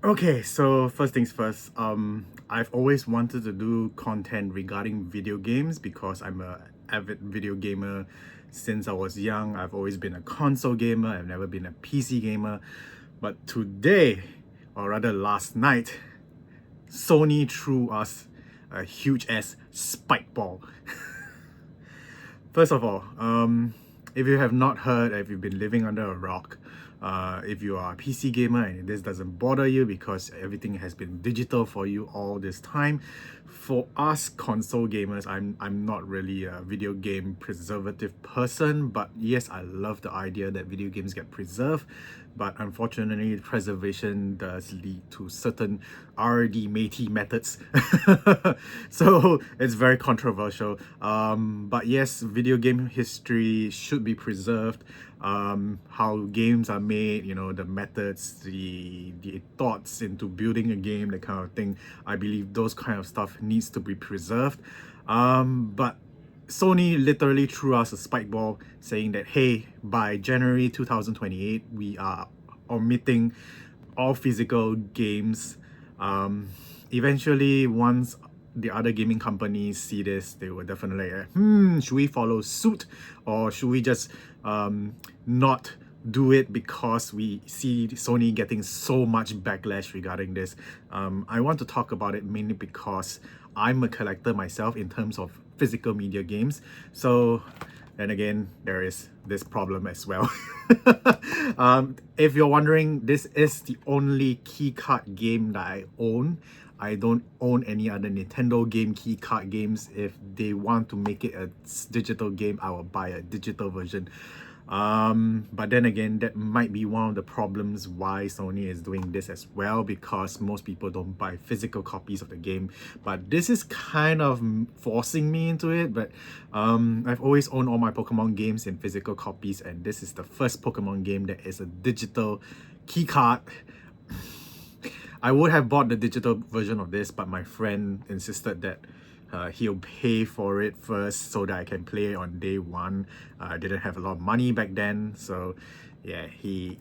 Okay, so first things first, I've always wanted to do content regarding video games because I'm a avid video gamer since I was young. I've always been a console gamer, I've never been a PC gamer. But today, or rather last night, Sony threw us a huge ass spike ball. First of all, if you have not heard, if you've been living under a rock, if you are a PC gamer and this doesn't bother you because everything has been digital for you all this time, for us console gamers, I'm not really a video game preservative person, but yes, I love the idea that video games get preserved. But unfortunately, preservation does lead to certain R&D matey methods. So it's very controversial. But yes, video game history should be preserved. How games are made, the methods, the thoughts into building a game, that kind of thing. I believe those kind of stuff needs to be preserved. But Sony literally threw us a spike ball saying that, hey, by January 2028, we are omitting all physical games. Eventually, once the other gaming companies see this, they will definitely should we follow suit, or should we just not do it because we see Sony getting so much backlash regarding this. I want to talk about it mainly because I'm a collector myself in terms of physical media games. So then again, there is this problem as well. If you're wondering, this is the only keycard game that I own. I don't own any other Nintendo game keycard games. If they want to make it a digital game, I will buy a digital version. But then again, that might be one of the problems why Sony is doing this as well, because most people don't buy physical copies of the game. But this is kind of forcing me into it. But I've always owned all my Pokemon games in physical copies, and this is the first Pokemon game that is a digital keycard. I would have bought the digital version of this, but my friend insisted that he'll pay for it first so that I can play it on day one. I didn't have a lot of money back then, so yeah, he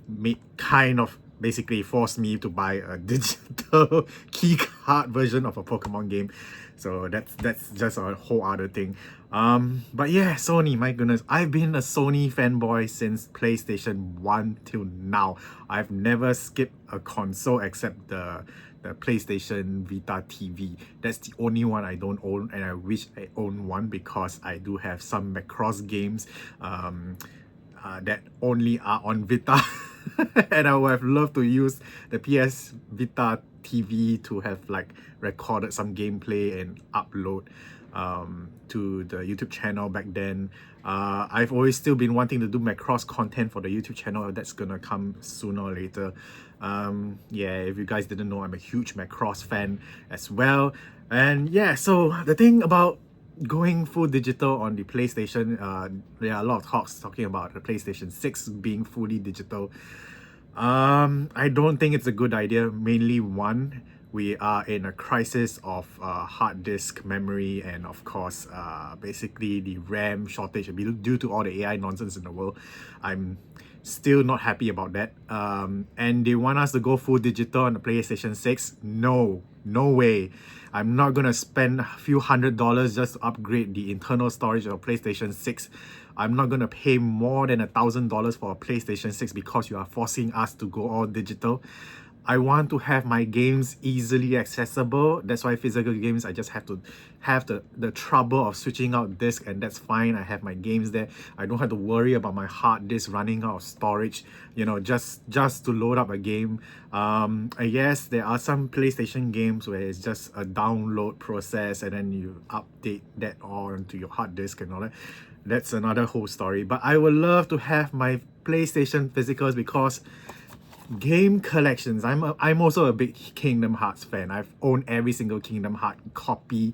basically forced me to buy a digital keycard version of a Pokemon game. So that's just a whole other thing. But yeah, Sony, my goodness, I've been a Sony fanboy since PlayStation 1 till now. I've never skipped a console except the PlayStation Vita TV. That's the only one I don't own, and I wish I own one because I do have some Macross games that only are on Vita. And I would have loved to use the PS Vita TV to have like recorded some gameplay and upload to the YouTube channel back then. I've always still been wanting to do Macross content for the YouTube channel. That's gonna come sooner or later. Yeah, if you guys didn't know, I'm a huge Macross fan as well. And yeah, so the thing about going full digital on the PlayStation, there are a lot of talks talking about the PlayStation 6 being fully digital. I don't think it's a good idea. Mainly one, we are in a crisis of hard disk memory, and of course basically the RAM shortage due to all the AI nonsense in the world. I'm still not happy about that. And they want us to go full digital on the PlayStation 6. No way. I'm not gonna spend a few $100s just to upgrade the internal storage of PlayStation 6. I'm not gonna pay more than $1,000 for a PlayStation 6 because you are forcing us to go all digital. I want to have my games easily accessible. That's why physical games, I just have to have the trouble of switching out disk, and that's fine. I have my games there. I don't have to worry about my hard disk running out of storage, just to load up a game. I guess there are some PlayStation games where it's just a download process and then you update that onto your hard disk and all that. That's another whole story. But I would love to have my PlayStation physicals because game collections. I'm also a big Kingdom Hearts fan. I've owned every single Kingdom Hearts copy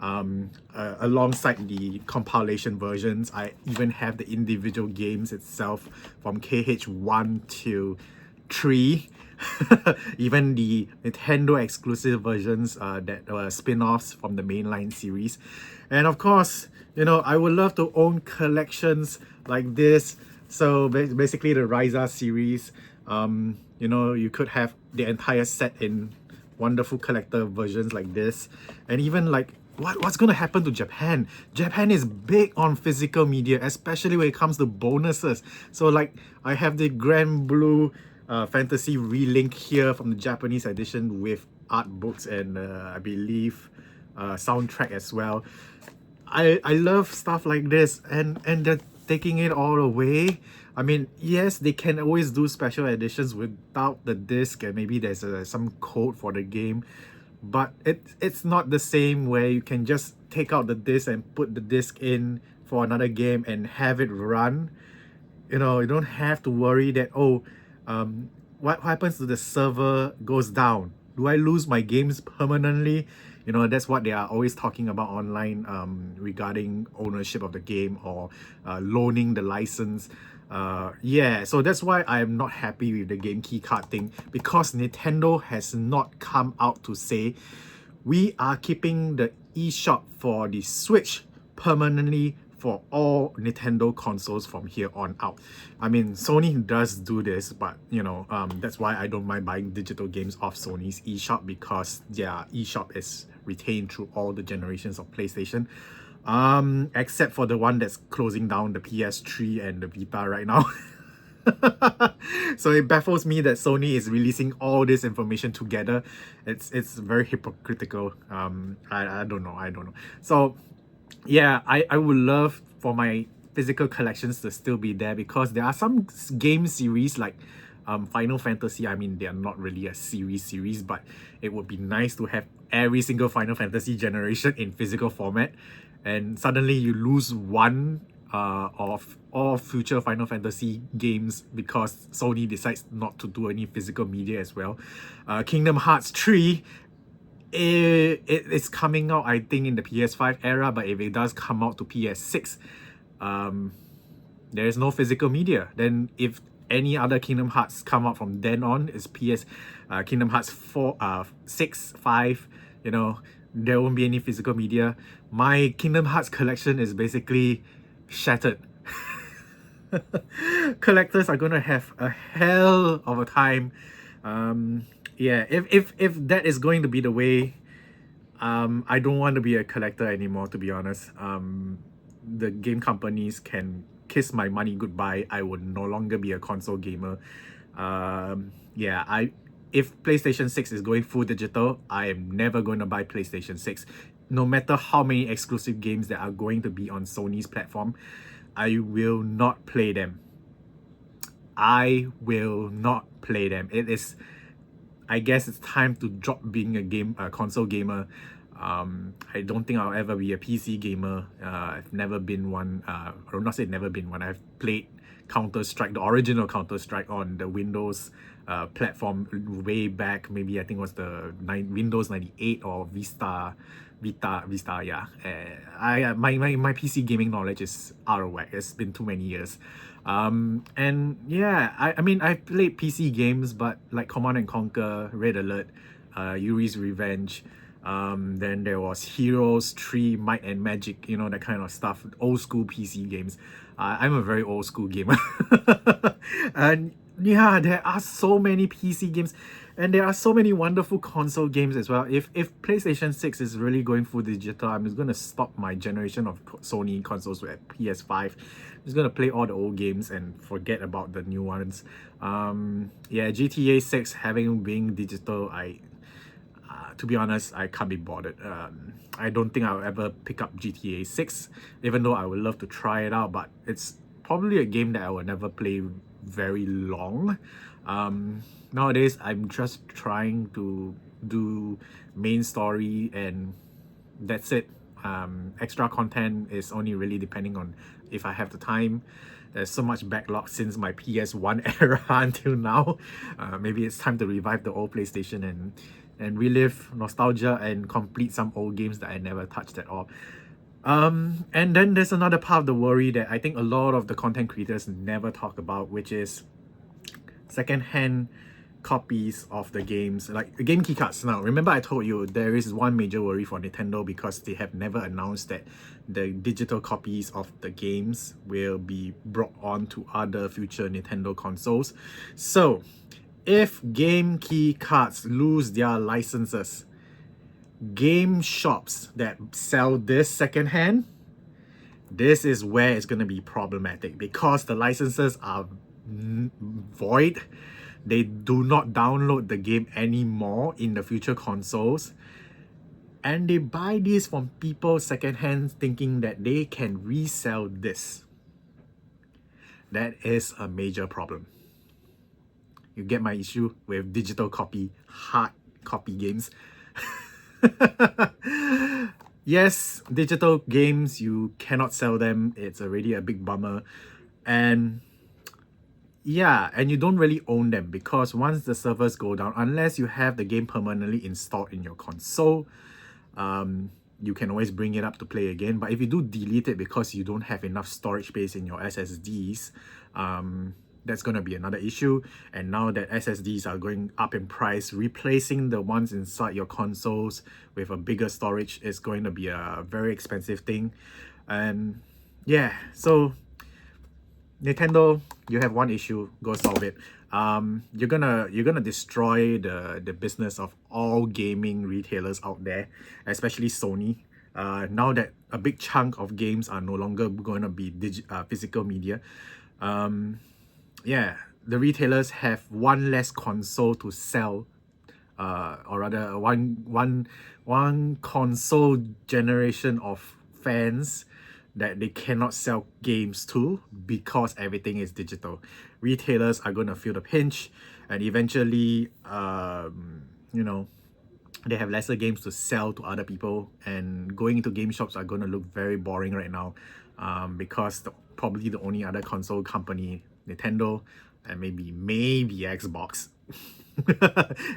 alongside the compilation versions. I even have the individual games itself from KH1 to 3. Even the Nintendo exclusive versions that were spin-offs from the mainline series. And of course, I would love to own collections like this. So basically the Ryza series, You could have the entire set in wonderful collector versions like this. And even like what's going to happen to Japan? Japan is big on physical media, especially when it comes to bonuses. So like I have the Grand Blue Fantasy Relink here from the Japanese edition with art books and I believe soundtrack as well. I love stuff like this, and they're taking it all away. I mean, yes, they can always do special editions without the disc, and maybe there's some code for the game, but it's not the same where you can just take out the disc and put the disc in for another game and have it run. You don't have to worry that, oh, what happens to the server goes down? Do I lose my games permanently? That's what they are always talking about online, regarding ownership of the game or loaning the license. Yeah, so that's why I'm not happy with the game key card thing, because Nintendo has not come out to say we are keeping the eShop for the Switch permanently for all Nintendo consoles from here on out. I mean, Sony does do this, but that's why I don't mind buying digital games off Sony's eShop, because their eShop is retained through all the generations of PlayStation. Except for the one that's closing down, the PS3 and the Vita right now. So it baffles me that Sony is releasing all this information together. It's very hypocritical. I don't know. So yeah, I would love for my physical collections to still be there, because there are some game series like Final Fantasy. I mean, they are not really a series, but it would be nice to have every single Final Fantasy generation in physical format, and suddenly you lose one of all future Final Fantasy games because Sony decides not to do any physical media as well. Kingdom Hearts 3, it's coming out, I think, in the PS5 era, but if it does come out to PS6, there is no physical media. Then if any other Kingdom Hearts come out from then on, is Kingdom Hearts 4, 6, 5, there won't be any physical media. My Kingdom Hearts collection is basically shattered. Collectors are gonna have a hell of a time. Yeah, if that is going to be the way, I don't want to be a collector anymore, to be honest. The game companies can kiss my money goodbye. I would no longer be a console gamer. Yeah, if PlayStation 6 is going full digital, I am never going to buy PlayStation 6. No matter how many exclusive games that are going to be on Sony's platform, I will not play them. I will not play them. I guess it's time to drop being a console gamer. I don't think I'll ever be a PC gamer. I've never been one. Or not say never been one. I've played Counter-Strike, the original Counter-Strike, on the Windows platform way back. Maybe I think it was the Windows 98 or Vista. Yeah. My PC gaming knowledge is out of whack. It's been too many years. And yeah, I mean, I've played PC games, but like Command and Conquer, Red Alert, Yuri's Revenge. Then there was Heroes 3, Might and Magic, that kind of stuff. Old school PC games. I'm a very old school gamer. And yeah, there are so many PC games, and there are so many wonderful console games as well. If PlayStation 6 is really going full digital, I'm just gonna stop my generation of Sony consoles at PS5. I'm just gonna play all the old games and forget about the new ones. Yeah, GTA 6 having being digital, to be honest, I can't be bothered. I don't think I'll ever pick up GTA 6, even though I would love to try it out, but it's probably a game that I will never play very long. Nowadays, I'm just trying to do main story, and that's it. Extra content is only really depending on if I have the time. There's so much backlog since my PS1 era until now. Maybe it's time to revive the old PlayStation and relive nostalgia and complete some old games that I never touched at all. And then there's another part of the worry that I think a lot of the content creators never talk about, which is secondhand copies of the games, like game keycards. Now, remember I told you there is one major worry for Nintendo because they have never announced that the digital copies of the games will be brought on to other future Nintendo consoles. So, if game keycards lose their licenses, game shops that sell this secondhand, this is where it's going to be problematic because the licenses are void. They do not download the game anymore in the future consoles, and they buy this from people secondhand thinking that they can resell this. That is a major problem. You get my issue with digital copy, hard copy games. Yes, digital games, you cannot sell them. It's already a big bummer. And yeah, and you don't really own them because once the servers go down, unless you have the game permanently installed in your console, you can always bring it up to play again. But if you do delete it because you don't have enough storage space in your SSDs, that's going to be another issue. And now that SSDs are going up in price, replacing the ones inside your consoles with a bigger storage is going to be a very expensive thing. And yeah, so Nintendo, you have one issue, go solve it. You're gonna destroy the business of all gaming retailers out there, especially Sony. Now that a big chunk of games are no longer going to be physical media, yeah, the retailers have one less console to sell, or rather one console generation of fans that they cannot sell games to because everything is digital. Retailers are going to feel the pinch, and eventually, you know, they have lesser games to sell to other people, and going into game shops are going to look very boring right now, because probably the only other console company, Nintendo, and maybe Xbox.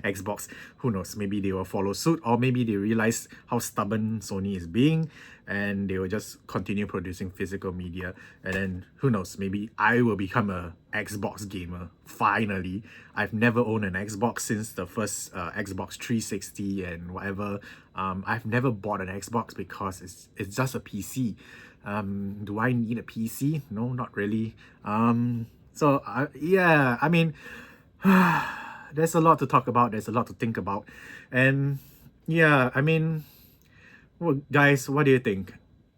Xbox, who knows, maybe they will follow suit, or maybe they realize how stubborn Sony is being and they will just continue producing physical media. And then who knows, maybe I will become a Xbox gamer finally. I've never owned an Xbox since the first Xbox 360 and whatever. I've never bought an Xbox because it's just a PC. Do I need a PC? No, not really. Yeah, I mean, there's a lot to talk about, there's a lot to think about. And yeah, I mean, well, guys, what do you think?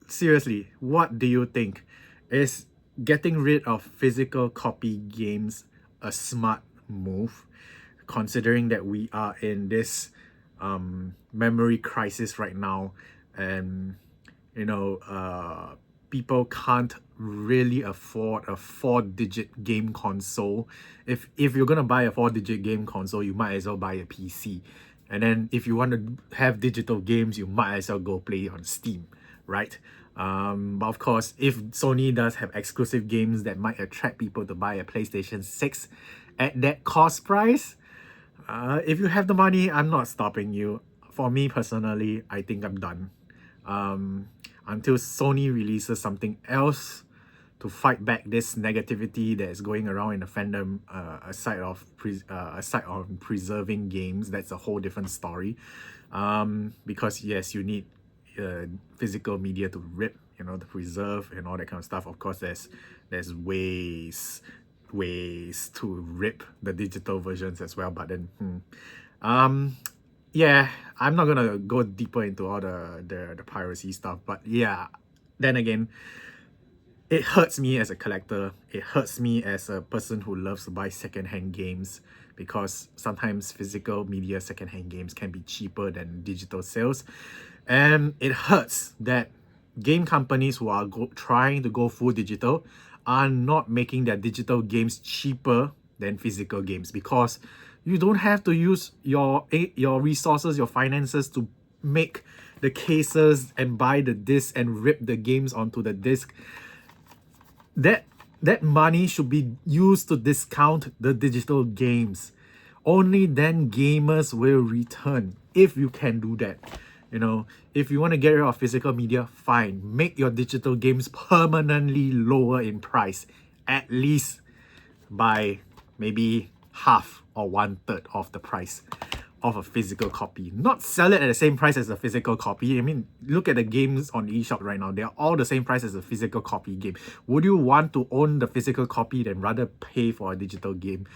Seriously, what do you think? Is getting rid of physical copy games a smart move, considering that we are in this memory crisis right now, and you know, people can't really afford a 4-digit game console. If you're gonna buy a 4-digit game console, you might as well buy a PC. And then if you want to have digital games, you might as well go play on Steam, right? But of course, if Sony does have exclusive games that might attract people to buy a PlayStation 6 at that cost price, if you have the money, I'm not stopping you. For me personally, I think I'm done. Until Sony releases something else to fight back this negativity that is going around in the fandom, aside on preserving games. That's a whole different story. Because yes, you need physical media to rip, you know, to preserve and all that kind of stuff. Of course, there's ways to rip the digital versions as well. But then, yeah, I'm not gonna go deeper into all the piracy stuff. But yeah, then again, it hurts me as a collector. It hurts me as a person who loves to buy secondhand games, because sometimes physical media secondhand games can be cheaper than digital sales. And it hurts that game companies who are trying to go full digital are not making their digital games cheaper than physical games, because you don't have to use your resources, your finances to make the cases and buy the disc and rip the games onto the disc. That money should be used to discount the digital games. Only then gamers will return, if you can do that. You know, if you want to get rid of physical media, fine. Make your digital games permanently lower in price, at least by maybe half or 1/3 of the price of a physical copy. Not sell it at the same price as a physical copy. I mean, look at the games on eShop right now. They are all the same price as a physical copy game. Would you want to own the physical copy than rather pay for a digital game?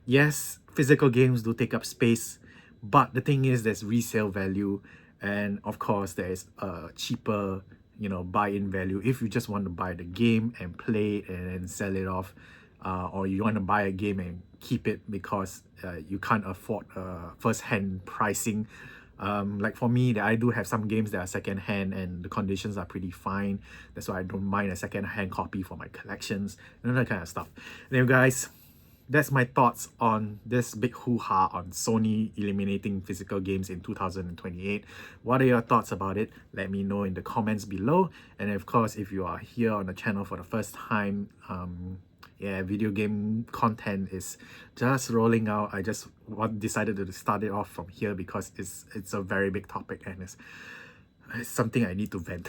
Yes, physical games do take up space, but the thing is there's resale value, and of course there is a cheaper, buy-in value if you just want to buy the game and play it and then sell it off, or you want to buy a game and keep it because you can't afford first-hand pricing. Like for me, I do have some games that are second-hand and the conditions are pretty fine. That's why I don't mind a second-hand copy for my collections and that kind of stuff. Anyway, guys, that's my thoughts on this big hoo-ha on Sony eliminating physical games in 2028. What are your thoughts about it? Let me know in the comments below. And of course, if you are here on the channel for the first time, video game content is just rolling out. I just decided to start it off from here because it's a very big topic and it's something I need to vent.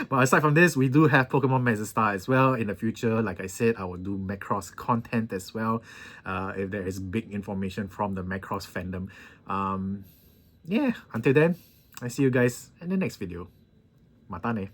But aside from this, we do have Pokemon Mega Star as well in the future. Like I said, I will do Macross content as well if there is big information from the Macross fandom. Yeah, until then, I see you guys in the next video. Mata ne.